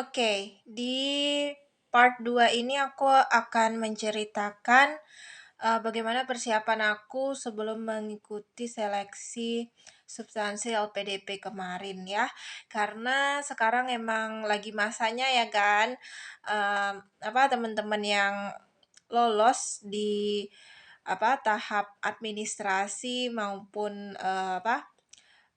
Oke, di part 2 ini aku akan menceritakan, bagaimana persiapan aku sebelum mengikuti seleksi substansi LPDP kemarin ya. Karena sekarang emang lagi masanya ya kan, teman-teman yang lolos di, tahap administrasi maupun,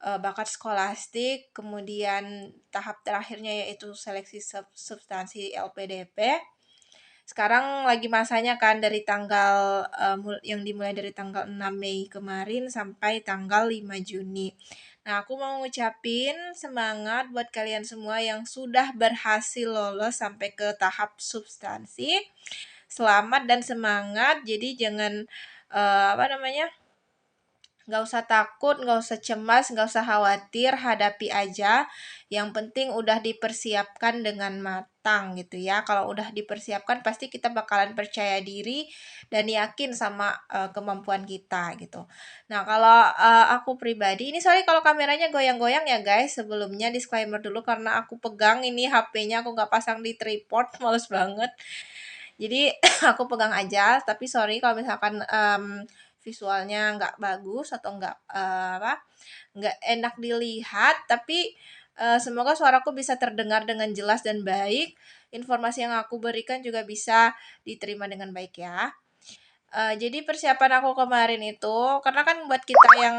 bakat skolastik, kemudian tahap terakhirnya yaitu seleksi substansi LPDP. Sekarang lagi masanya kan dari tanggal yang dimulai dari tanggal 6 Mei kemarin sampai tanggal 5 Juni. Nah, aku mau ngucapin semangat buat kalian semua yang sudah berhasil lolos sampai ke tahap substansi. Selamat dan semangat. Jadi jangan nggak usah takut, nggak usah cemas, nggak usah khawatir, hadapi aja. Yang penting udah dipersiapkan dengan matang gitu ya. Kalau udah dipersiapkan pasti kita bakalan percaya diri dan yakin sama kemampuan kita gitu. Nah, kalau aku pribadi, ini sorry kalau kameranya goyang-goyang ya guys. Sebelumnya disclaimer dulu karena aku pegang ini HP-nya, aku nggak pasang di tripod, males banget. Jadi aku pegang aja, tapi sorry kalau misalkan visualnya nggak bagus atau nggak enak dilihat, tapi semoga suaraku bisa terdengar dengan jelas dan baik. Informasi yang aku berikan juga bisa diterima dengan baik ya. Jadi persiapan aku kemarin itu, karena kan buat kita yang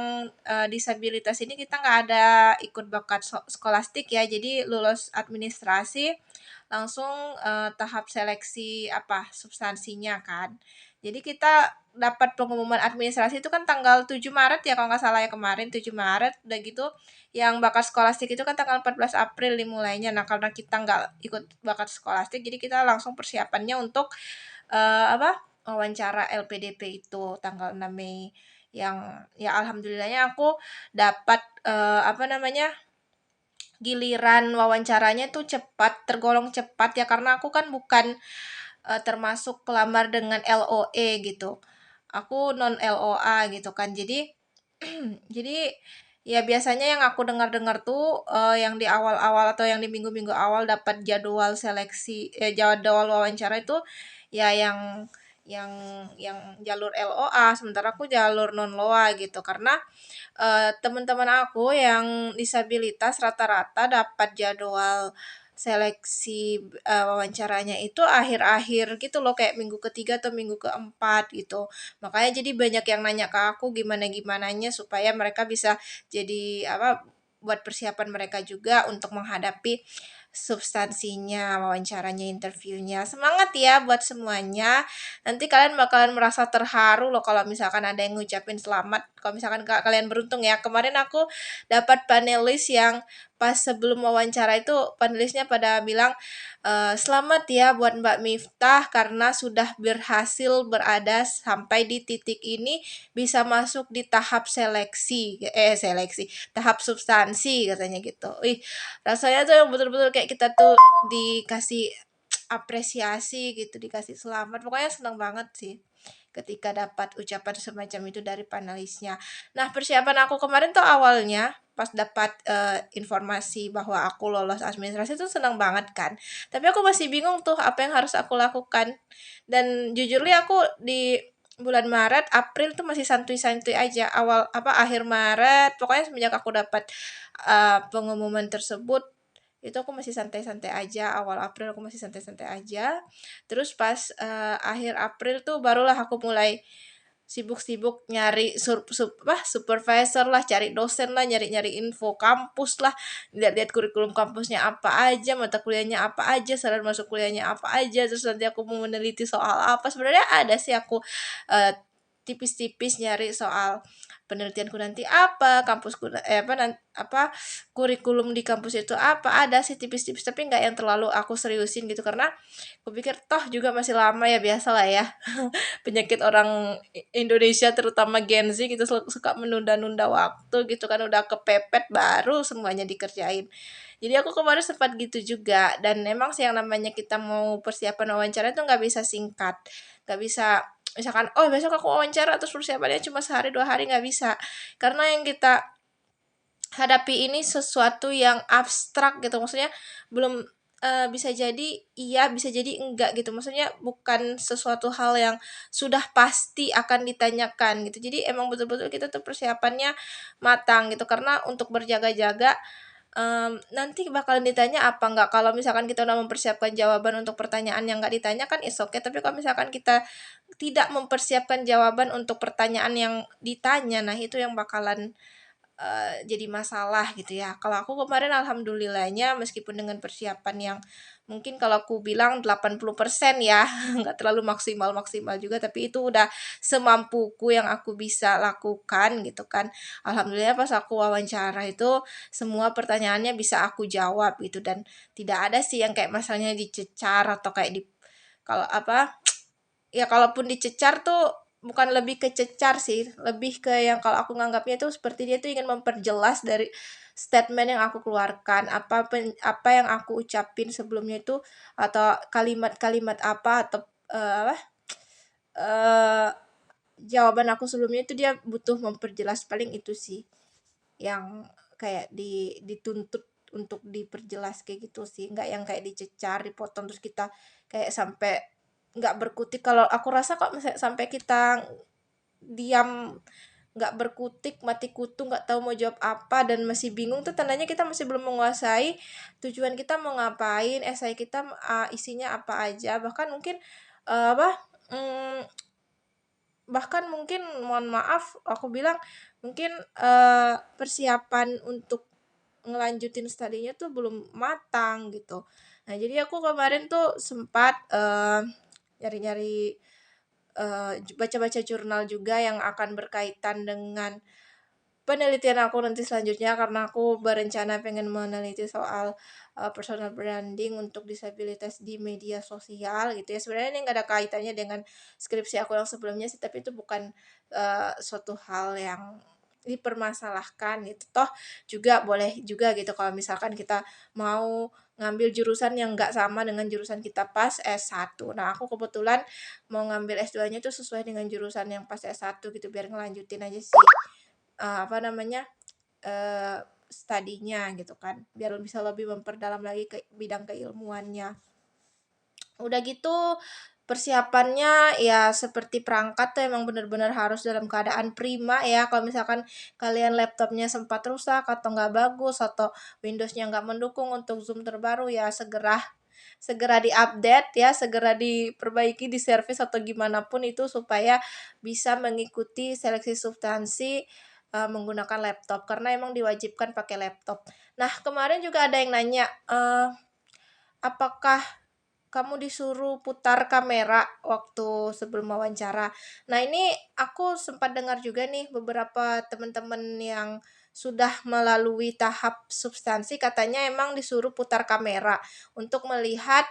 disabilitas ini kita nggak ada ikut bakat skolastik ya, jadi lulus administrasi langsung tahap seleksi substansinya kan. Jadi kita dapat pengumuman administrasi itu kan tanggal 7 Maret ya kalau nggak salah ya, kemarin 7 Maret. Udah gitu yang bakat skolastik itu kan tanggal 14 April dimulainya. Nah, karena kita nggak ikut bakat skolastik jadi kita langsung persiapannya untuk wawancara LPDP itu tanggal 6 Mei yang ya alhamdulillahnya aku dapat giliran wawancaranya tuh cepat, tergolong cepat ya karena aku kan bukan termasuk pelamar dengan LOE gitu. Aku non LOA gitu kan. Jadi jadi ya biasanya yang aku dengar-dengar tuh yang di awal-awal atau yang di minggu-minggu awal dapat jadwal seleksi jadwal wawancara itu ya yang yang jalur LOA, sementara aku jalur non LOA gitu karena teman-teman aku yang disabilitas rata-rata dapat jadwal seleksi wawancaranya itu akhir-akhir gitu loh, kayak minggu ketiga atau minggu keempat gitu. Makanya jadi banyak yang nanya ke aku gimana-gimananya supaya mereka bisa jadi buat persiapan mereka juga untuk menghadapi substansinya, wawancaranya, interviewnya. Semangat ya buat semuanya. Nanti kalian bakalan merasa terharu loh kalau misalkan ada yang ngucapin selamat. Kalau misalkan kalian beruntung ya. Kemarin aku dapat panelis yang pas sebelum wawancara itu panelisnya pada bilang selamat ya buat Mbak Miftah karena sudah berhasil berada sampai di titik ini, bisa masuk di tahap tahap substansi katanya gitu. Rasanya tuh yang betul-betul kayak kita tuh dikasih apresiasi gitu, dikasih selamat. Pokoknya senang banget sih ketika dapat ucapan semacam itu dari panelisnya. Nah, persiapan aku kemarin tuh awalnya pas dapat informasi bahwa aku lolos administrasi tuh senang banget kan. Tapi aku masih bingung tuh apa yang harus aku lakukan. Dan jujurnya aku di bulan Maret, April tuh masih santuy-santuy aja. Akhir Maret, pokoknya semenjak aku dapat pengumuman tersebut itu aku masih santai-santai aja. Awal April aku masih santai-santai aja. Terus pas akhir April tuh barulah aku mulai sibuk-sibuk nyari supervisor lah, cari dosen lah, nyari-nyari info kampus lah, lihat-lihat kurikulum kampusnya apa aja, mata kuliahnya apa aja, saran masuk kuliahnya apa aja, terus nanti aku mau meneliti soal apa. Sebenarnya ada sih aku eh, tipis-tipis nyari soal penelitianku nanti apa, kampusku kurikulum di kampus itu apa, ada sih tipis-tipis tapi nggak yang terlalu aku seriusin gitu karena aku pikir toh juga masih lama ya, biasa lah ya. Penyakit orang Indonesia terutama Gen Z gitu suka menunda-nunda waktu gitu kan, udah kepepet baru semuanya dikerjain. Jadi aku kemarin sempat gitu juga, dan emang sih yang namanya kita mau persiapan wawancara itu nggak bisa singkat, nggak bisa misalkan oh besok aku wawancara terus persiapannya cuma sehari 2 hari, nggak bisa karena yang kita hadapi ini sesuatu yang abstrak gitu, maksudnya belum bisa jadi iya, bisa jadi enggak gitu. Maksudnya bukan sesuatu hal yang sudah pasti akan ditanyakan gitu. Jadi emang betul-betul kita tuh persiapannya matang gitu, karena untuk berjaga-jaga, nanti bakalan ditanya apa enggak. Kalau misalkan kita udah mempersiapkan jawaban untuk pertanyaan yang enggak ditanyakan, is okay, tapi kalau misalkan kita tidak mempersiapkan jawaban untuk pertanyaan yang ditanya, nah itu yang bakalan jadi masalah gitu ya. Kalau aku kemarin alhamdulillahnya meskipun dengan persiapan yang mungkin kalau aku bilang 80% ya, nggak terlalu maksimal-maksimal juga, tapi itu udah semampuku yang aku bisa lakukan gitu kan. Alhamdulillah pas aku wawancara itu semua pertanyaannya bisa aku jawab gitu, dan tidak ada sih yang kayak masalahnya dicecar atau kayak kalau apa, ya kalaupun dicecar tuh bukan lebih ke cecar sih, lebih ke yang kalau aku nganggapnya itu seperti dia tuh ingin memperjelas dari statement yang aku keluarkan, apa yang aku ucapin sebelumnya itu, atau kalimat-kalimat apa, atau apa, eee, jawaban aku sebelumnya itu dia butuh memperjelas, paling itu sih yang kayak dituntut untuk diperjelas kayak gitu sih, nggak yang kayak dicecar, dipotong, terus kita kayak sampai nggak berkutik. Kalau aku rasa kok misalnya sampai kita diam nggak berkutik, mati kutu, nggak tahu mau jawab apa dan masih bingung tuh tandanya kita masih belum menguasai tujuan kita mau ngapain, esai kita isinya apa aja, bahkan mungkin apa, bahkan mungkin mohon maaf aku bilang mungkin persiapan untuk ngelanjutin studinya tuh belum matang gitu. Nah, jadi aku kemarin tuh sempat nyari-nyari, baca-baca jurnal juga yang akan berkaitan dengan penelitian aku nanti selanjutnya, karena aku berencana pengen meneliti soal personal branding untuk disabilitas di media sosial gitu ya. Sebenarnya ini nggak ada kaitannya dengan skripsi aku yang sebelumnya sih, tapi itu bukan suatu hal yang dipermasalahkan gitu. Toh juga boleh juga gitu kalau misalkan kita mau ngambil jurusan yang nggak sama dengan jurusan kita pas S1. Nah, aku kebetulan mau ngambil S2-nya itu sesuai dengan jurusan yang pas S1 gitu, biar ngelanjutin aja sih apa namanya, studinya gitu kan, biar bisa lebih memperdalam lagi ke bidang keilmuannya. Udah gitu persiapannya ya seperti perangkat tuh emang bener-bener harus dalam keadaan prima ya. Kalau misalkan kalian laptopnya sempat rusak atau nggak bagus atau Windowsnya nggak mendukung untuk Zoom terbaru, ya segera segera diupdate ya, segera diperbaiki, diservis atau gimana pun itu supaya bisa mengikuti seleksi substansi menggunakan laptop, karena emang diwajibkan pakai laptop. Nah, kemarin juga ada yang nanya, apakah kamu disuruh putar kamera waktu sebelum wawancara? Nah, ini aku sempat dengar juga nih beberapa teman-teman yang sudah melalui tahap substansi katanya emang disuruh putar kamera untuk melihat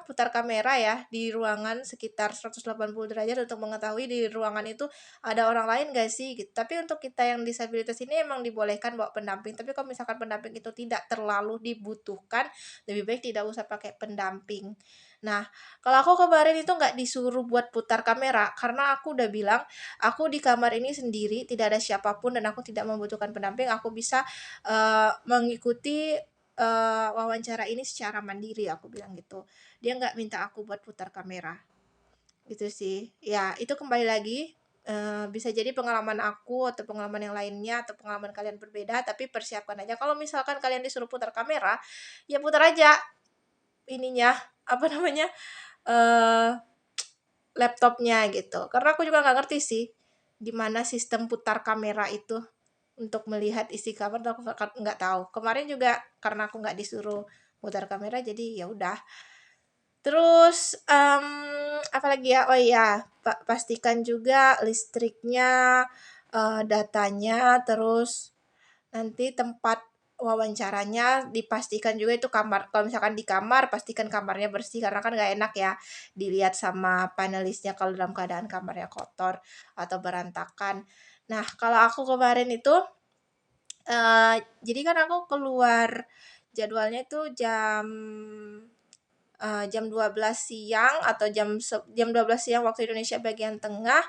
putar kamera ya di ruangan sekitar 180 derajat untuk mengetahui di ruangan itu ada orang lain gak sih gitu. Tapi untuk kita yang disabilitas ini emang dibolehkan bawa pendamping. Tapi kalau misalkan pendamping itu tidak terlalu dibutuhkan, lebih baik tidak usah pakai pendamping. Nah, kalau aku kemarin itu nggak disuruh buat putar kamera, karena aku udah bilang, aku di kamar ini sendiri, tidak ada siapapun dan aku tidak membutuhkan pendamping, aku bisa mengikuti wawancara ini secara mandiri, aku bilang gitu. Dia nggak minta aku buat putar kamera, gitu sih. Ya, itu kembali lagi, bisa jadi pengalaman aku atau pengalaman yang lainnya atau pengalaman kalian berbeda, tapi persiapkan aja. Kalau misalkan kalian disuruh putar kamera, ya putar aja ininya, apa namanya, eee, laptopnya gitu. Karena aku juga nggak ngerti sih, gimana sistem putar kamera itu untuk melihat isi kamar, aku nggak tahu. Kemarin juga karena aku nggak disuruh putar kamera, jadi ya udah. Terus, apalagi ya, oh iya, pastikan juga listriknya, datanya, terus nanti tempat wawancaranya dipastikan juga itu kamar, kalau misalkan di kamar, pastikan kamarnya bersih karena kan nggak enak ya dilihat sama panelisnya kalau dalam keadaan kamarnya kotor atau berantakan. Nah, kalau aku kemarin itu, jadi kan aku keluar jadwalnya itu jam 12 siang atau jam 12 siang waktu Indonesia bagian tengah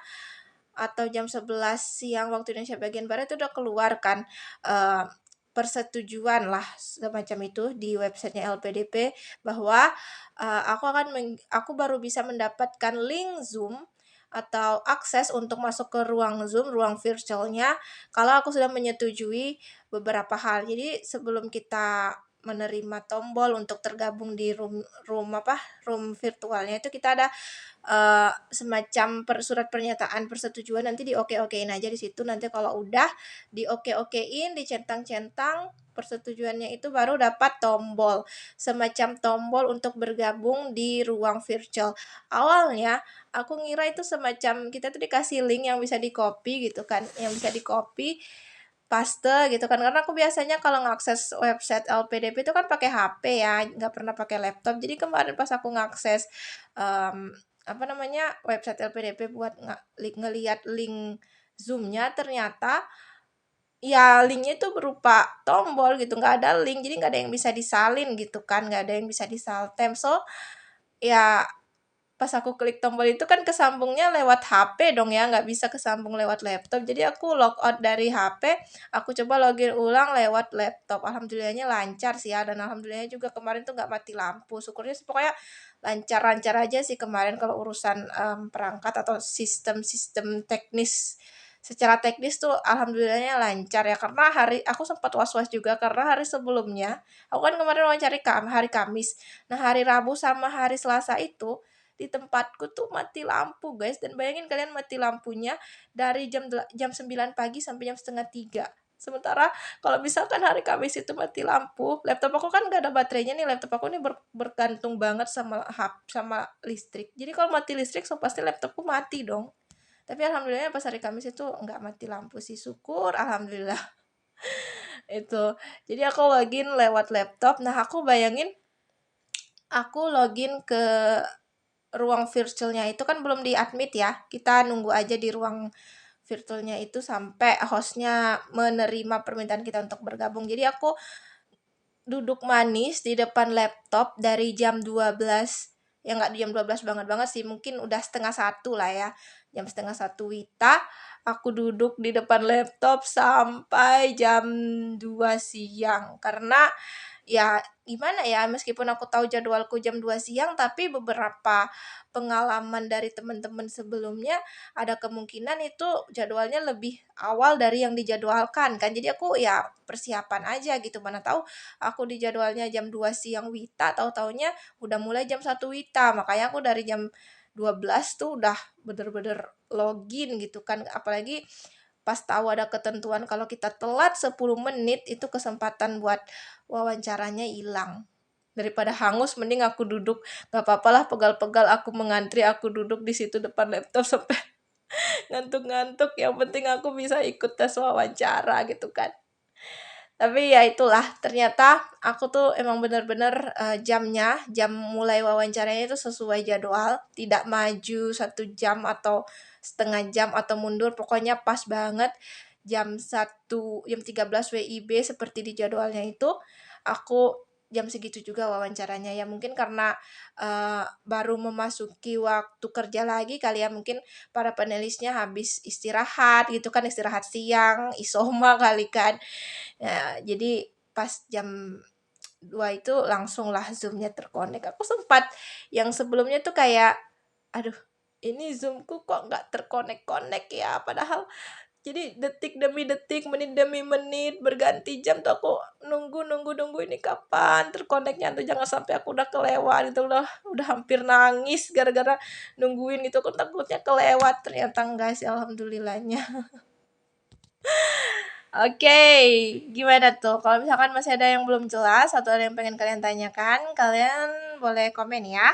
atau jam 11 siang waktu Indonesia bagian barat itu udah keluar kan, persetujuan lah semacam itu di websitenya LPDP bahwa aku baru bisa mendapatkan link Zoom atau akses untuk masuk ke ruang Zoom, ruang virtualnya kalau aku sudah menyetujui beberapa hal. Jadi sebelum kita menerima tombol untuk tergabung di room virtualnya itu kita ada semacam surat pernyataan persetujuan, nanti di oke-okein aja di situ. Nanti kalau udah di oke-okein, dicentang-centang persetujuannya itu baru dapat tombol, semacam tombol untuk bergabung di ruang virtual. Awalnya aku ngira itu semacam kita tuh dikasih link yang bisa di-copy gitu kan, yang bisa di-copy paste gitu kan, karena aku biasanya kalau ngakses website LPDP itu kan pakai HP ya, nggak pernah pakai laptop. Jadi kemarin pas aku ngakses website LPDP buat ngeliat link Zoom-nya, ternyata ya linknya itu berupa tombol gitu, nggak ada link, jadi nggak ada yang bisa disalin gitu kan, nggak ada yang bisa disaltem. So ya pas aku klik tombol itu kan kesambungnya lewat HP dong ya, nggak bisa kesambung lewat laptop. Jadi aku logout dari HP, aku coba login ulang lewat laptop. Alhamdulillahnya lancar sih ya, dan alhamdulillahnya juga kemarin tuh nggak mati lampu. Syukurnya sih pokoknya lancar-lancar aja sih kemarin kalau urusan perangkat atau sistem-sistem teknis. Secara teknis tuh alhamdulillahnya lancar ya, karena aku sempat was-was juga karena hari sebelumnya aku kan kemarin wawancara hari Kamis. Nah, hari Rabu sama hari Selasa itu di tempatku tuh mati lampu guys, dan bayangin kalian mati lampunya dari jam 9 pagi sampai jam setengah 3. Sementara kalau misalkan hari Kamis itu mati lampu, laptop aku kan gak ada baterainya nih, laptop aku nih bergantung banget sama listrik. Jadi kalau mati listrik so pasti laptopku mati dong. Tapi alhamdulillah pas hari Kamis itu nggak mati lampu sih, syukur alhamdulillah. Itu jadi aku login lewat laptop. Nah, aku bayangin aku login ke ruang virtualnya itu kan belum di-admit ya, kita nunggu aja di ruang virtualnya itu sampai hostnya menerima permintaan kita untuk bergabung. Jadi aku duduk manis di depan laptop dari jam 12, ya nggak di jam 12 banget sih, mungkin udah setengah satu lah ya, jam setengah satu WITA, aku duduk di depan laptop sampai jam 2 siang, karena ya gimana ya, meskipun aku tahu jadwalku jam 2 siang, tapi beberapa pengalaman dari teman-teman sebelumnya ada kemungkinan itu jadwalnya lebih awal dari yang dijadwalkan kan. Jadi aku ya persiapan aja gitu, mana tahu aku di jadwalnya jam 2 siang WITA, tahu-taunya udah mulai jam 1 WITA. Makanya aku dari jam 12 tuh udah bener-bener login gitu kan. Apalagi pas tahu ada ketentuan kalau kita telat 10 menit itu kesempatan buat wawancaranya hilang. Daripada hangus mending aku duduk, nggak apa-apalah pegal-pegal aku mengantri, aku duduk di situ depan laptop sampai ngantuk-ngantuk, yang penting aku bisa ikut tes wawancara gitu kan. Tapi ya itulah, ternyata aku tuh emang bener-bener jam mulai wawancaranya itu sesuai jadwal, tidak maju 1 jam atau setengah jam atau mundur, pokoknya pas banget jam 13 WIB seperti di jadwalnya itu, aku jam segitu juga wawancaranya. Ya mungkin karena baru memasuki waktu kerja lagi kali ya, mungkin para panelisnya habis istirahat gitu kan, istirahat siang, isoma kali kan. Ya, jadi pas jam 2 itu langsung lah Zoom-nya terkonek. Aku sempat yang sebelumnya tuh kayak, aduh ini Zoom-ku kok nggak terkonek-konek ya. Padahal jadi detik demi detik, menit demi menit, berganti jam tuh aku nunggu ini kapan terkoneknya tuh, jangan sampai aku udah kelewat gitu, udah hampir nangis gara-gara nungguin itu, aku takutnya kelewat, ternyata enggak sih alhamdulillahnya. Oke, gimana tuh? Kalau misalkan masih ada yang belum jelas atau ada yang pengen kalian tanyakan, kalian boleh komen ya.